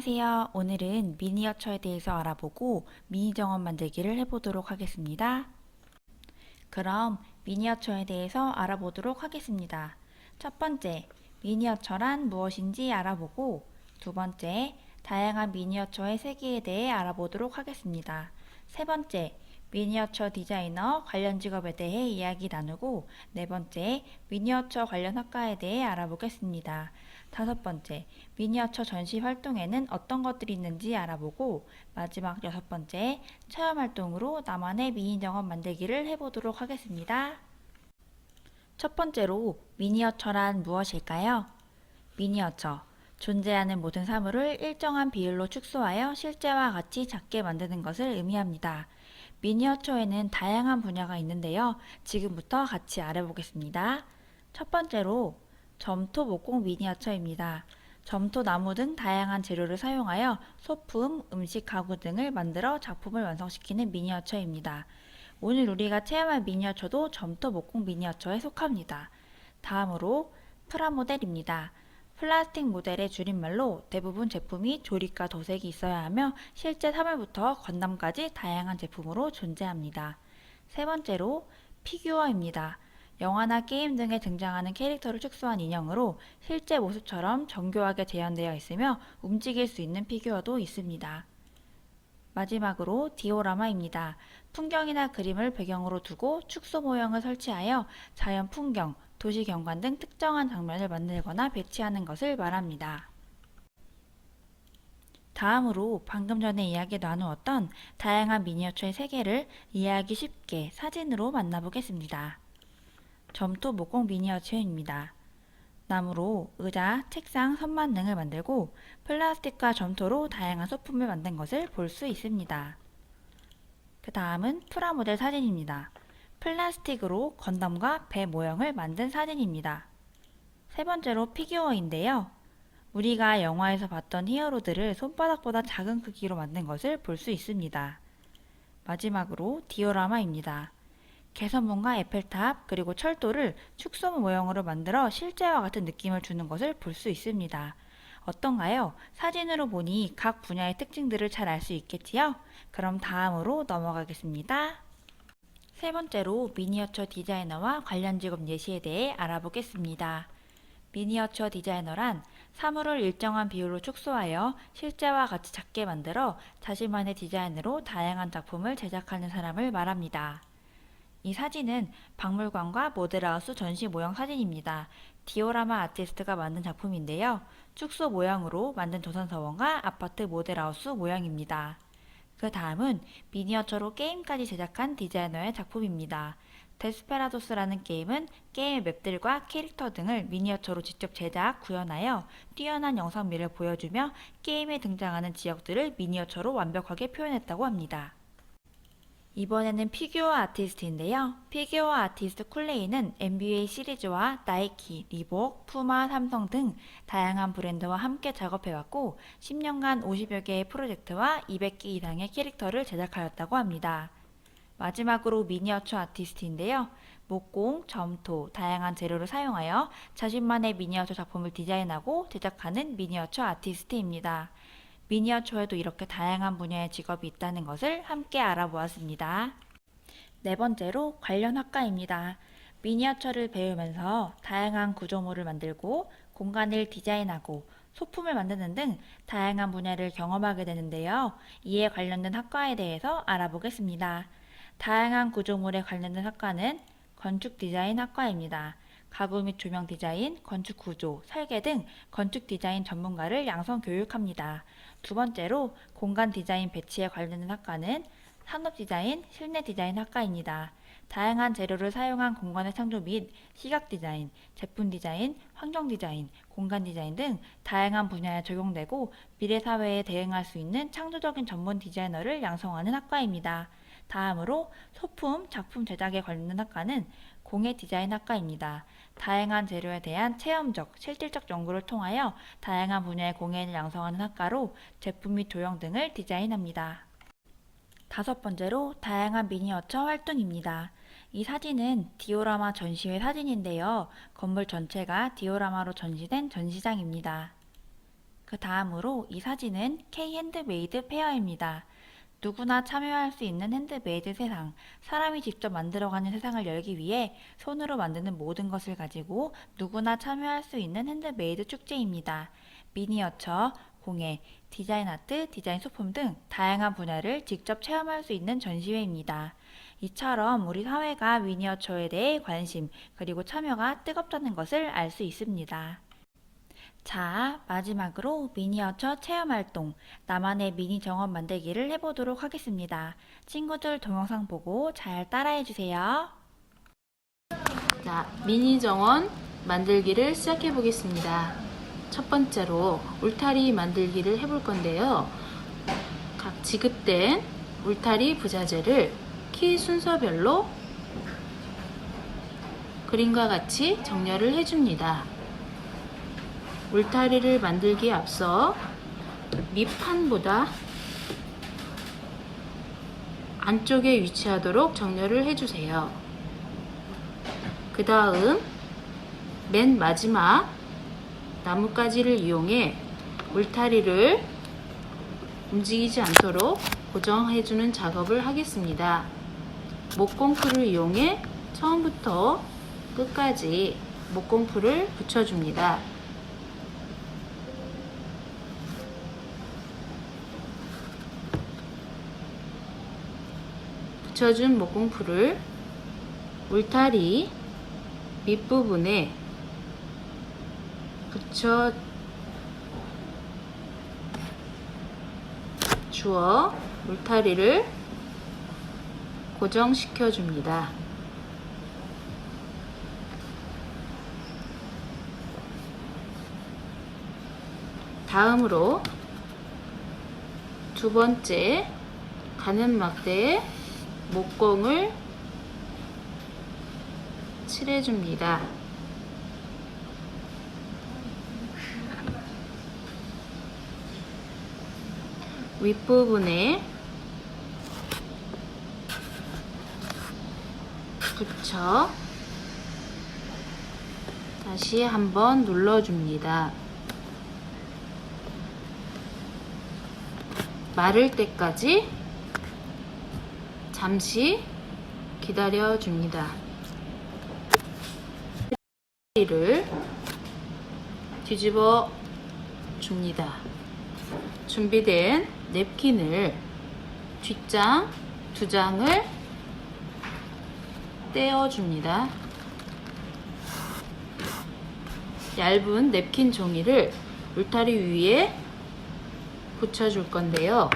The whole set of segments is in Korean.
안녕하세요. 오늘은 미니어처에 대해서 알아보고 미니 정원 만들기를 해보도록 하겠습니다. 그럼 미니어처에 대해서 알아보도록 하겠습니다. 첫 번째, 미니어처란 무엇인지 알아보고 두 번째, 다양한 미니어처의 세계에 대해 알아보도록 하겠습니다. 세 번째, 미니어처 디자이너 관련 직업에 대해 이야기 나누고 네 번째, 미니어처 관련 학과에 대해 알아보겠습니다. 다섯 번째, 미니어처 전시 활동에는 어떤 것들이 있는지 알아보고 마지막 여섯 번째, 체험 활동으로 나만의 미니 정원 만들기를 해보도록 하겠습니다. 첫 번째로 미니어처란 무엇일까요? 미니어처, 존재하는 모든 사물을 일정한 비율로 축소하여 실제와 같이 작게 만드는 것을 의미합니다. 미니어처에는 다양한 분야가 있는데요. 지금부터 같이 알아보겠습니다. 첫 번째로 점토 목공 미니어처입니다. 점토 나무 등 다양한 재료를 사용하여 소품, 음식, 가구 등을 만들어 작품을 완성시키는 미니어처입니다. 오늘 우리가 체험할 미니어처도 점토 목공 미니어처에 속합니다. 다음으로 프라모델입니다. 플라스틱 모델의 줄임말로 대부분 제품이 조립과 도색이 있어야 하며 실제 사물부터 건담까지 다양한 제품으로 존재합니다. 세 번째로 피규어입니다. 영화나 게임 등에 등장하는 캐릭터를 축소한 인형으로 실제 모습처럼 정교하게 재현되어 있으며 움직일 수 있는 피규어도 있습니다. 마지막으로 디오라마입니다. 풍경이나 그림을 배경으로 두고 축소 모형을 설치하여 자연 풍경, 도시 경관 등 특정한 장면을 만들거나 배치하는 것을 말합니다. 다음으로 방금 전에 이야기 나누었던 다양한 미니어처의 세계를 이해하기 쉽게 사진으로 만나보겠습니다. 점토 목공 미니어처입니다. 나무로 의자, 책상, 선반 등을 만들고 플라스틱과 점토로 다양한 소품을 만든 것을 볼 수 있습니다. 그 다음은 프라모델 사진입니다. 플라스틱으로 건담과 배 모형을 만든 사진입니다. 세 번째로 피규어인데요. 우리가 영화에서 봤던 히어로들을 손바닥보다 작은 크기로 만든 것을 볼 수 있습니다. 마지막으로 디오라마입니다. 개선문과 에펠탑 그리고 철도를 축소 모형으로 만들어 실제와 같은 느낌을 주는 것을 볼 수 있습니다. 어떤가요? 사진으로 보니 각 분야의 특징들을 잘 알 수 있겠지요? 그럼 다음으로 넘어가겠습니다. 세 번째로 미니어처 디자이너와 관련 직업 예시에 대해 알아보겠습니다. 미니어처 디자이너란 사물을 일정한 비율로 축소하여 실제와 같이 작게 만들어 자신만의 디자인으로 다양한 작품을 제작하는 사람을 말합니다. 이 사진은 박물관과 모델하우스 전시 모형 사진입니다. 디오라마 아티스트가 만든 작품인데요. 축소 모형으로 만든 조선서원과 아파트 모델하우스 모형입니다. 그 다음은 미니어처로 게임까지 제작한 디자이너의 작품입니다. 데스페라도스라는 게임은 게임의 맵들과 캐릭터 등을 미니어처로 직접 제작, 구현하여 뛰어난 영상미를 보여주며 게임에 등장하는 지역들을 미니어처로 완벽하게 표현했다고 합니다. 이번에는 피규어 아티스트인데요. 피규어 아티스트 쿨레이는 NBA 시리즈와 나이키, 리복, 푸마, 삼성 등 다양한 브랜드와 함께 작업해왔고 10년간 50여 개의 프로젝트와 200개 이상의 캐릭터를 제작하였다고 합니다. 마지막으로 미니어처 아티스트인데요. 목공, 점토, 다양한 재료를 사용하여 자신만의 미니어처 작품을 디자인하고 제작하는 미니어처 아티스트입니다. 미니어처에도 이렇게 다양한 분야의 직업이 있다는 것을 함께 알아보았습니다. 네 번째로 관련 학과입니다. 미니어처를 배우면서 다양한 구조물을 만들고 공간을 디자인하고 소품을 만드는 등 다양한 분야를 경험하게 되는데요. 이에 관련된 학과에 대해서 알아보겠습니다. 다양한 구조물에 관련된 학과는 건축 디자인 학과입니다. 가구 및 조명 디자인, 건축 구조, 설계 등 건축 디자인 전문가를 양성 교육합니다. 두 번째로 공간 디자인 배치에 관련된 학과는 산업 디자인, 실내 디자인 학과입니다. 다양한 재료를 사용한 공간의 창조 및 시각 디자인, 제품 디자인, 환경 디자인, 공간 디자인 등 다양한 분야에 적용되고 미래 사회에 대응할 수 있는 창조적인 전문 디자이너를 양성하는 학과입니다. 다음으로 소품, 작품 제작에 관련된 학과는 공예 디자인 학과입니다. 다양한 재료에 대한 체험적, 실질적 연구를 통하여 다양한 분야의 공예인을 양성하는 학과로 제품 및 조형 등을 디자인합니다. 다섯 번째로 다양한 미니어처 활동입니다. 이 사진은 디오라마 전시회 사진인데요. 건물 전체가 디오라마로 전시된 전시장입니다. 그 다음으로 이 사진은 K 핸드메이드 페어입니다. 누구나 참여할 수 있는 핸드메이드 세상, 사람이 직접 만들어가는 세상을 열기 위해 손으로 만드는 모든 것을 가지고 누구나 참여할 수 있는 핸드메이드 축제입니다. 미니어처, 공예, 디자인 아트, 디자인 소품 등 다양한 분야를 직접 체험할 수 있는 전시회입니다. 이처럼 우리 사회가 미니어처에 대해 관심, 그리고 참여가 뜨겁다는 것을 알 수 있습니다. 자, 마지막으로 미니어처 체험활동, 나만의 미니 정원 만들기를 해보도록 하겠습니다. 친구들 동영상 보고 잘 따라해주세요. 자, 미니 정원 만들기를 시작해 보겠습니다. 첫 번째로 울타리 만들기를 해볼 건데요. 각 지급된 울타리 부자재를 키 순서별로 그림과 같이 정렬을 해줍니다. 울타리를 만들기에 앞서 밑판보다 안쪽에 위치하도록 정렬을 해주세요. 그 다음 맨 마지막 나뭇가지를 이용해 울타리를 움직이지 않도록 고정해주는 작업을 하겠습니다. 목공풀을 이용해 처음부터 끝까지 목공풀을 붙여줍니다. 붙여준 목공풀을 울타리 밑부분에 붙여 주어 울타리를 고정시켜 줍니다. 다음으로 두 번째 가는 막대에 목공을 칠해줍니다. 윗부분에 붙여 다시 한번 눌러줍니다. 마를 때까지 잠시 기다려줍니다. 를 뒤집어 줍니다. 준비된 냅킨을 뒷장 두 장을 떼어줍니다. 얇은 냅킨 종이를 울타리 위에 붙여줄 건데요.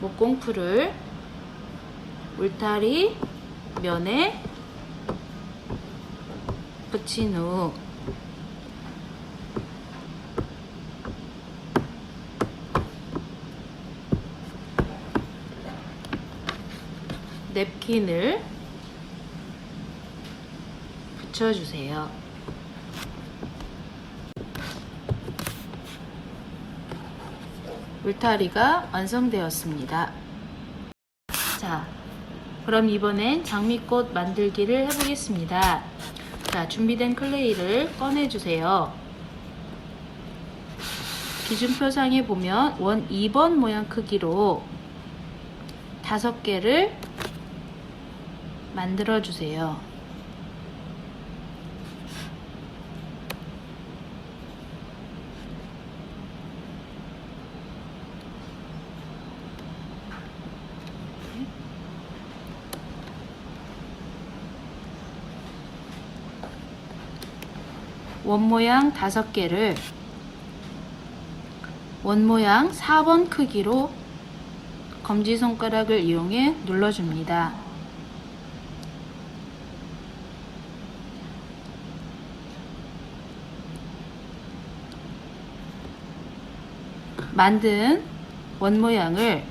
목공풀을 울타리 면에 붙인 후 냅킨을 붙여주세요. 울타리가 완성되었습니다. 자, 그럼 이번엔 장미꽃 만들기를 해보겠습니다. 자, 준비된 클레이를 꺼내주세요. 기준표상에 보면 원 2번 모양 크기로 5개를 만들어주세요. 원모양 5개를 원모양 4번 크기로 검지손가락을 이용해 눌러줍니다. 만든 원모양을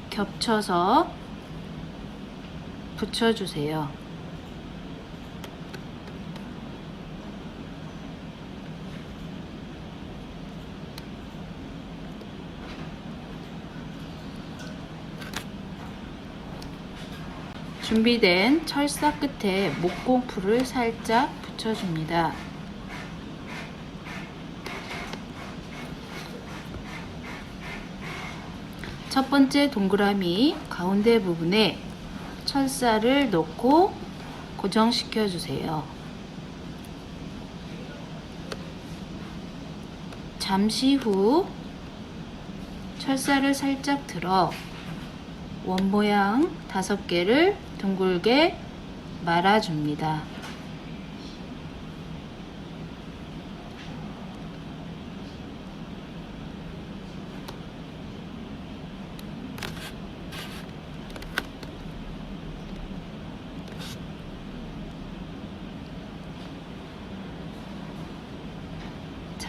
겹쳐서 붙여주세요. 준비된 철사 끝에 목공풀을 살짝 붙여줍니다. 첫 번째 동그라미 가운데 부분에 철사를 넣고 고정시켜 주세요. 잠시 후 철사를 살짝 들어 원 모양 5개를 둥글게 말아줍니다.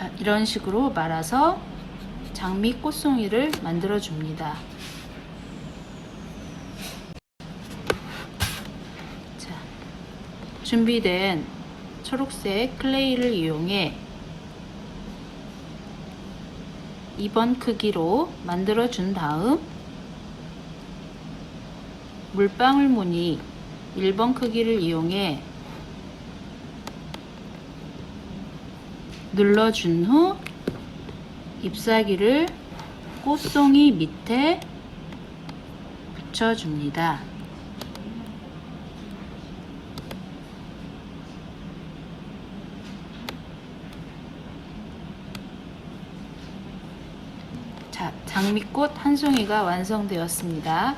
자, 이런 식으로 말아서 장미 꽃송이를 만들어 줍니다. 자, 준비된 초록색 클레이를 이용해 2번 크기로 만들어 준 다음 물방울 무늬 1번 크기를 이용해 눌러준 후 잎사귀를 꽃송이 밑에 붙여줍니다. 자, 장미꽃 한 송이가 완성되었습니다.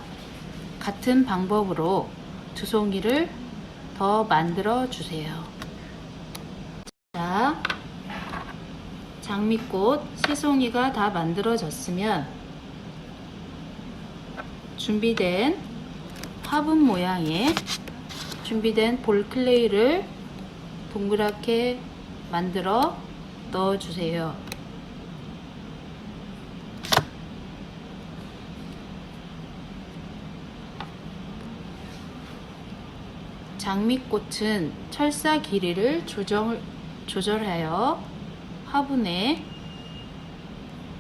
같은 방법으로 2송이를 더 만들어 주세요. 자, 장미꽃 3송이가 다 만들어졌으면 준비된 화분 모양의 준비된 볼 클레이를 동그랗게 만들어 넣어주세요. 장미꽃은 철사 길이를 조절하여 화분에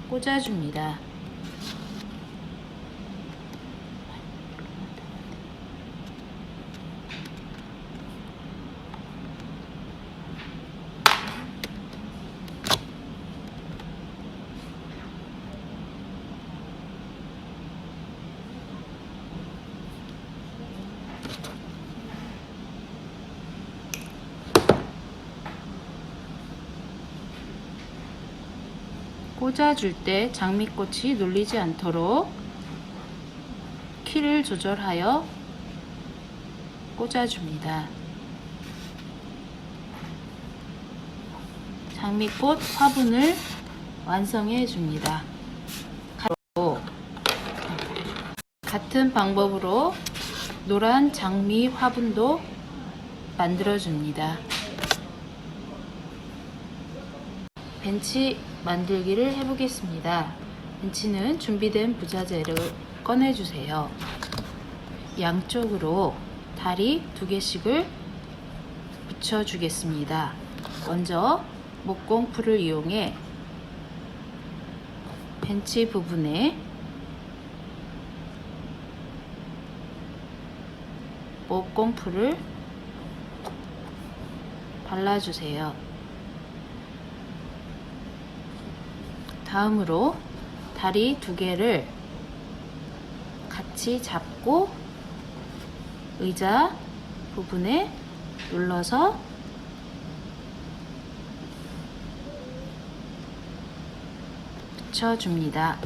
꽂아줍니다. 꽂아줄 때 장미꽃이 눌리지 않도록 키를 조절하여 꽂아줍니다. 장미꽃 화분을 완성해 줍니다. 같은 방법으로 노란 장미 화분도 만들어 줍니다. 벤치 만들기를 해보겠습니다. 벤치는 준비된 부자재를 꺼내주세요. 양쪽으로 다리 2개씩을 붙여주겠습니다. 먼저 목공풀을 이용해 벤치 부분에 목공풀을 발라주세요. 다음으로 다리 2개를 같이 잡고 의자 부분에 눌러서 붙여줍니다.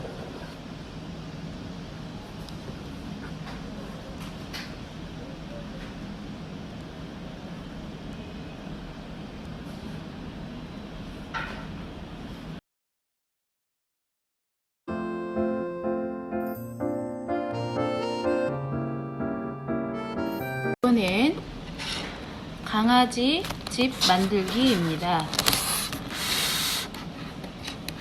이번엔 강아지 집 만들기입니다.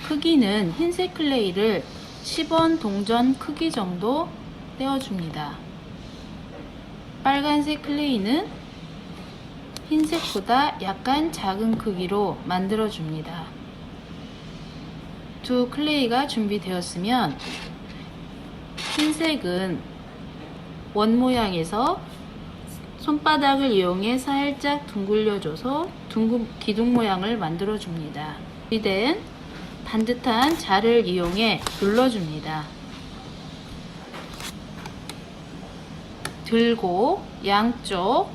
크기는 흰색 클레이를 10원 동전 크기 정도 떼어줍니다. 빨간색 클레이는 흰색보다 약간 작은 크기로 만들어줍니다. 두 클레이가 준비되었으면 흰색은 원 모양에서 손바닥을 이용해 살짝 둥글려줘서 기둥 모양을 만들어줍니다. 준비된 반듯한 자를 이용해 눌러줍니다. 들고 양쪽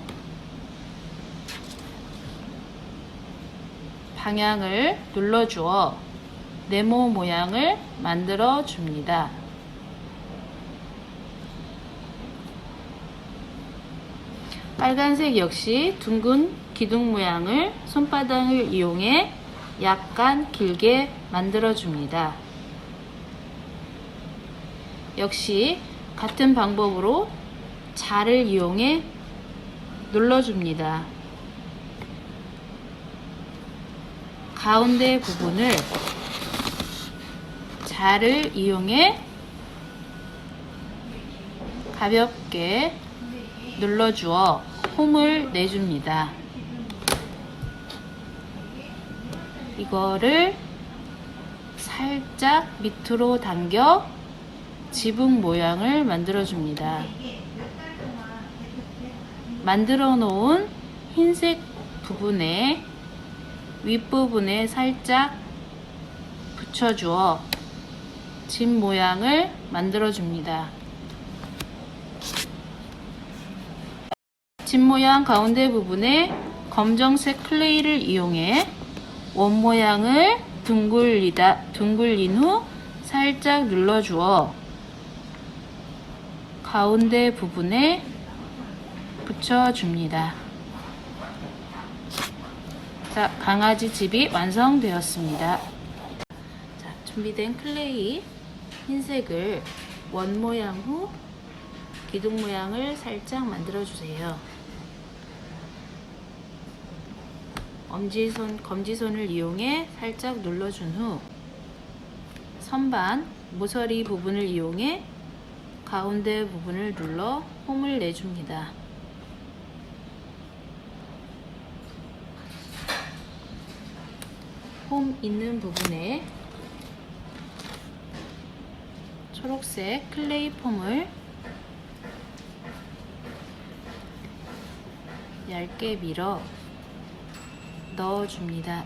방향을 눌러주어 네모 모양을 만들어 줍니다. 빨간색 역시 둥근 기둥 모양을 손바닥을 이용해 약간 길게 만들어 줍니다. 역시 같은 방법으로 자를 이용해 눌러줍니다. 가운데 부분을 자를 이용해 가볍게 눌러주어 홈을 내줍니다. 이거를 살짝 밑으로 당겨 지붕 모양을 만들어 줍니다. 만들어 놓은 흰색 부분에 윗부분에 살짝 붙여주어 집 모양을 만들어 줍니다. 집 모양 가운데 부분에 검정색 클레이를 이용해 원 모양을 둥글린 후 살짝 눌러주어 가운데 부분에 붙여줍니다. 자, 강아지 집이 완성되었습니다. 자, 준비된 클레이 흰색을 원 모양 후 기둥 모양을 살짝 만들어 주세요. 검지손을 이용해 살짝 눌러준 후 선반 모서리 부분을 이용해 가운데 부분을 눌러 홈을 내줍니다. 홈 있는 부분에 초록색 클레이 폼을 얇게 밀어 넣어줍니다.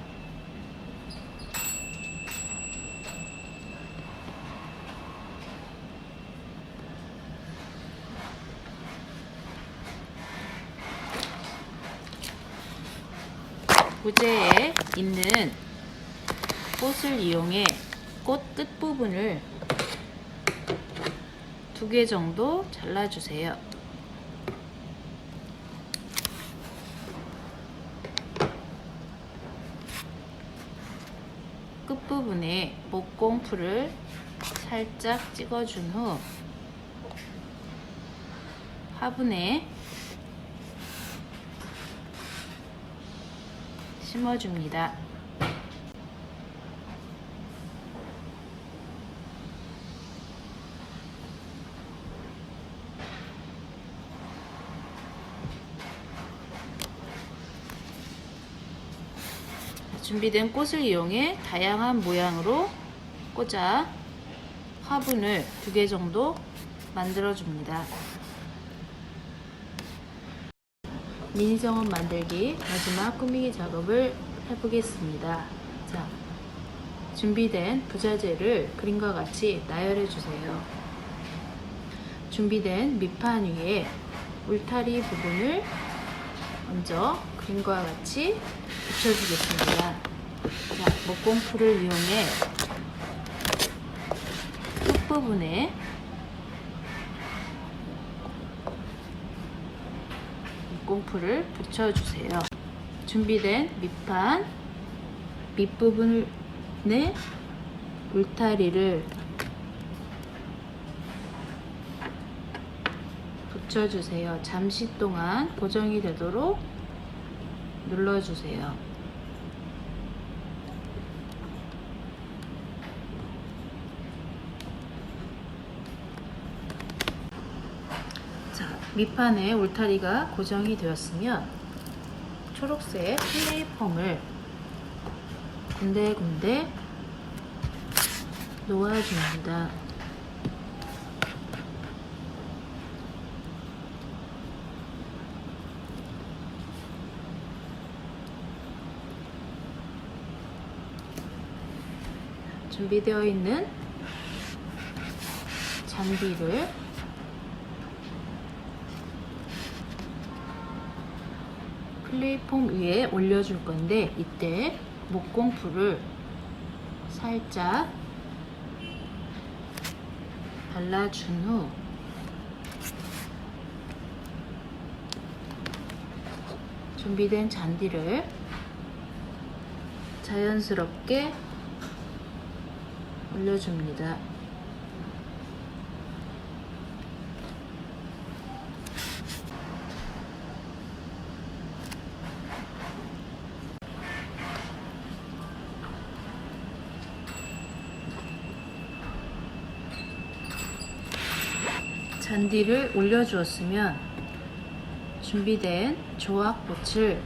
부재에 있는 꽃을 이용해 꽃 끝부분을 2개 정도 잘라주세요. 끝부분에 목공풀을 살짝 찍어준 후 화분에 심어줍니다. 준비된 꽃을 이용해 다양한 모양으로 꽂아 화분을 2개 정도 만들어 줍니다. 미니정원 만들기 마지막 꾸미기 작업을 해보겠습니다. 자, 준비된 부자재를 그림과 같이 나열해 주세요. 준비된 밑판 위에 울타리 부분을 먼저 그림과 같이 붙여주겠습니다. 자, 목공풀을 이용해 끝부분에 목공풀을 붙여주세요. 준비된 밑판 밑부분에 울타리를 붙여주세요. 잠시 동안 고정이 되도록 눌러주세요. 자, 밑판에 울타리가 고정이 되었으면 초록색 클레이 폼을 군데군데 놓아줍니다. 준비되어 있는 잔디를 클레이폼 위에 올려줄 건데, 이때 목공풀을 살짝 발라준 후 준비된 잔디를 자연스럽게 올려줍니다. 잔디를 올려주었으면 준비된 조합꽃을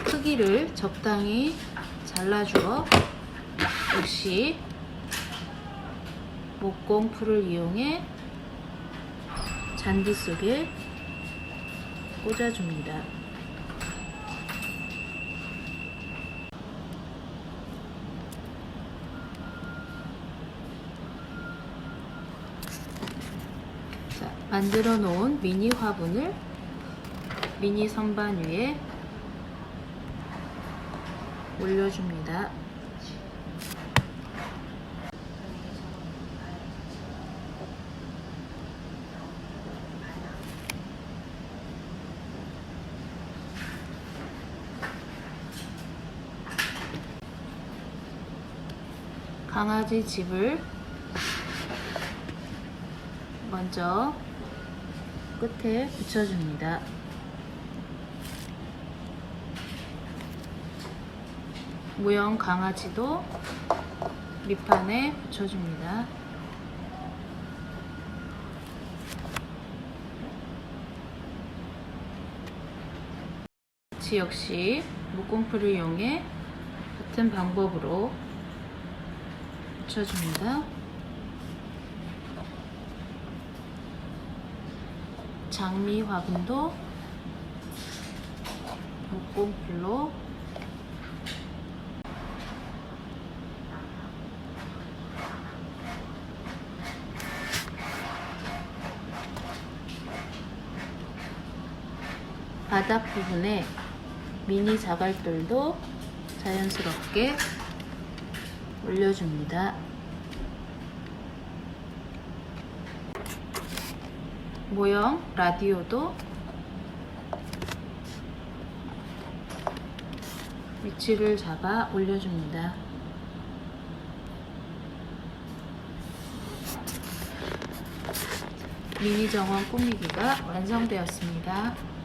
크기를 적당히 잘라주어 역시 목공풀을 이용해 잔디 속에 꽂아줍니다. 자, 만들어 놓은 미니 화분을 미니 선반 위에 올려줍니다. 강아지 집을 먼저 끝에 붙여줍니다. 모형 강아지도 밑판에 붙여줍니다. 역시 목공풀을 이용해 같은 방법으로 붙여줍니다. 장미 화분도 목공풀로 바닥 부분에 미니 자갈들도 자연스럽게 올려줍니다. 모형 라디오도 위치를 잡아 올려줍니다. 미니 정원 꾸미기가 완성되었습니다.